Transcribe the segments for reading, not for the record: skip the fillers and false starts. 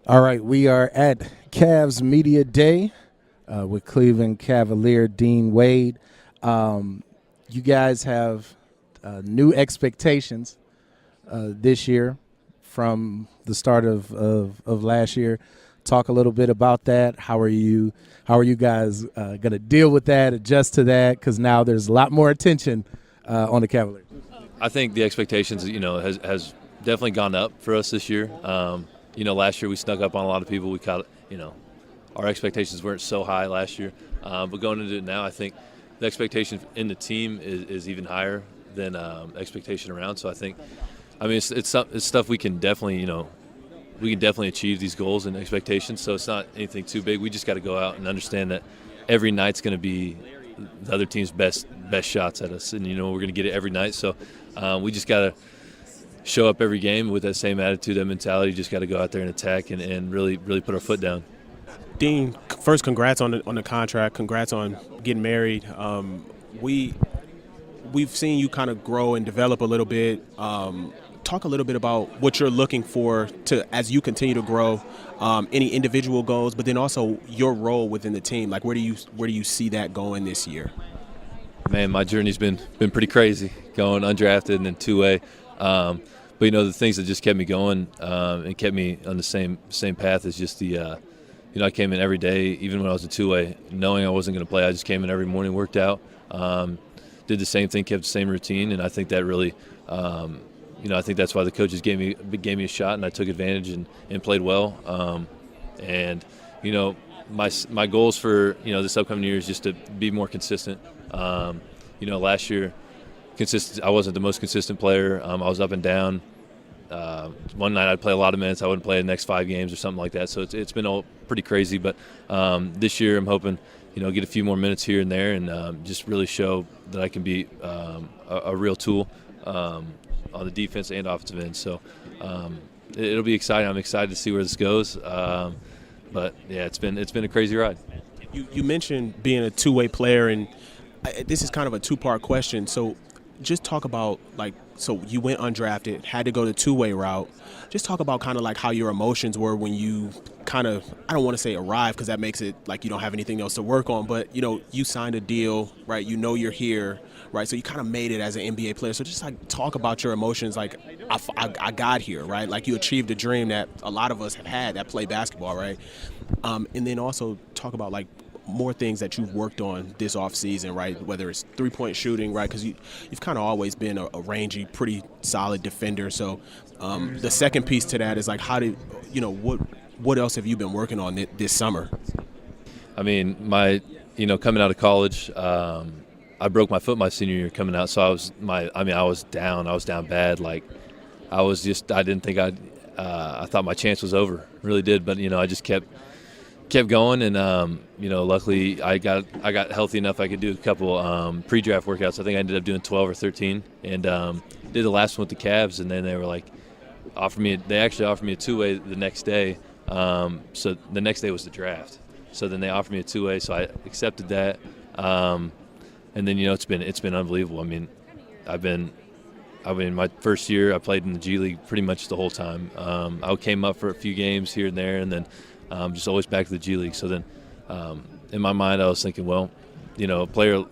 All right, we are at Cavs Media Day with Cleveland Cavalier Dean Wade. You guys have new expectations this year from the start of last year. Talk a little bit about that. How are you guys going to deal with that, adjust to that? Because now there's a lot more attention on the Cavaliers. I think the expectations, has definitely gone up for us this year. Last year we snuck up on a lot of people. We caught, our expectations weren't so high last year. But going into it now, I think the expectation in the team is even higher than expectation around. So I think, it's stuff we can definitely, achieve these goals and expectations. So it's not anything too big. We just got to go out and understand that every night's going to be the other team's best shots at us, and we're going to get it every night. So we just got to show up every game with that same attitude, that mentality. Just got to go out there and attack and really put our foot down. Dean, first, congrats on the contract. Congrats on getting married. We've seen you kind of grow and develop a little bit. Talk a little bit about what you're looking for as you continue to grow. Any individual goals, but then also your role within the team. Like, where do you see that going this year? Man, my journey's been pretty crazy, going undrafted and then two-way. But the things that just kept me going and kept me on the same path is just the I came in every day, even when I was a two-way, knowing I wasn't going to play. I just came in every morning, worked out, did the same thing, kept the same routine, and I think that really, I think that's why the coaches gave me a shot, and I took advantage and played well. My goals for this upcoming year is just to be more consistent. Last year, I wasn't the most consistent player. I was up and down. One night I'd play a lot of minutes. I wouldn't play the next 5 games or something like that. So it's been all pretty crazy. But this year I'm hoping, get a few more minutes here and there and just really show that I can be a real tool on the defense and offensive end. So it'll be exciting. I'm excited to see where this goes. But yeah, it's been a crazy ride. You mentioned being a two-way player, and this is kind of a two-part question. So just talk about, so you went undrafted, had to go the two-way route. Just talk about kind of like how your emotions were when you kind of, I don't want to say arrived because that makes it like you don't have anything else to work on, but, you signed a deal, right? You're here, right? So you kind of made it as an NBA player. So just talk about your emotions, I got here, right? Like you achieved a dream that a lot of us have had that play basketball, right? And then also talk about more things that you've worked on this offseason, right? Whether it's three-point shooting, right? Because you've kind of always been a rangy, pretty solid defender. So the second piece to that is what else have you been working on this summer? Coming out of college, I broke my foot my senior year coming out. So I was down. I was down bad. I didn't think I thought my chance was over. Really did. But, I just kept going, and luckily I got healthy enough I could do a couple pre-draft workouts. I think I ended up doing 12 or 13, and did the last one with the Cavs, and then they were they actually offered me a two-way the next day. So the next day was the draft. So then they offered me a two-way, so I accepted that. And then it's been unbelievable. My first year I played in the G League pretty much the whole time. I came up for a few games here and there, and then just always back to the G League. So then in my mind I was thinking, well, a player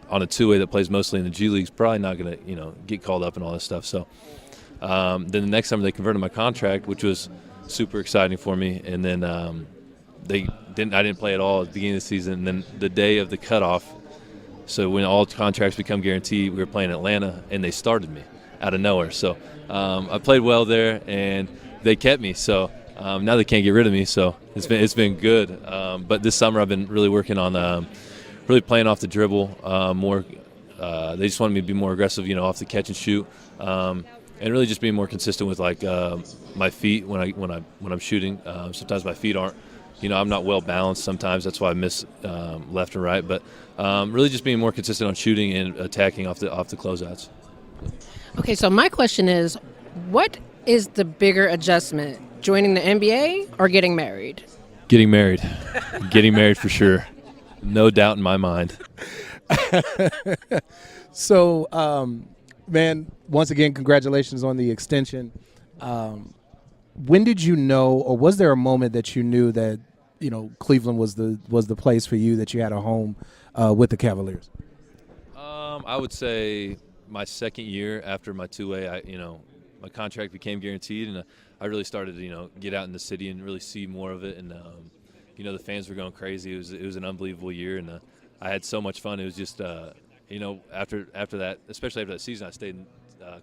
on a two-way that plays mostly in the G League is probably not going to, get called up and all this stuff. So then the next summer they converted my contract, which was super exciting for me. And then I didn't play at all at the beginning of the season. And then the day of the cutoff, so when all contracts become guaranteed, we were playing Atlanta, and they started me out of nowhere. So I played well there, and they kept me. So now they can't get rid of me. So it's been good. But this summer I've been really working on really playing off the dribble more. They just wanted me to be more aggressive, off the catch and shoot, and really just being more consistent with my feet when I'm shooting. Sometimes my feet aren't. I'm not well balanced sometimes. That's why I miss left and right. But really just being more consistent on shooting and attacking off the closeouts. Okay, so my question is, what is the bigger adjustment, joining the NBA or getting married? Getting married. Getting married for sure. No doubt in my mind. So, man, once again, congratulations on the extension. when did you know, or was there a moment that you knew that Cleveland was the place for you, that you had a home with the Cavaliers? I would say my second year after my two-way, my contract became guaranteed, and I really started to get out in the city and really see more of it. And the fans were going crazy. It was an unbelievable year, and I had so much fun. It was just after that, especially after that season, I stayed in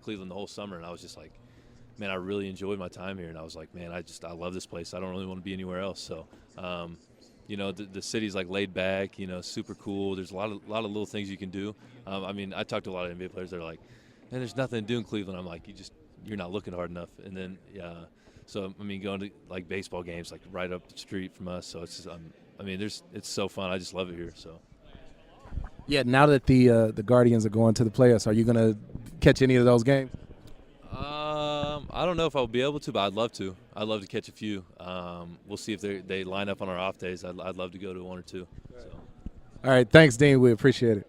Cleveland the whole summer, and I was just like, man, I really enjoyed my time here. And I was like, man, I love this place. I don't really want to be anywhere else. So the city's like laid back, super cool. There's a lot of little things you can do. I talked to a lot of NBA players that are like, man, there's nothing to do in Cleveland. I'm like, you're not looking hard enough. And then going to like baseball games like right up the street from us. So it's just, it's so fun. I just love it here. So. Yeah, now that the Guardians are going to the playoffs, are you going to catch any of those games? I don't know if I'll be able to, but I'd love to. I'd love to catch a few. We'll see if they line up on our off days. I'd love to go to one or two. So. All right, thanks, Dean. We appreciate it.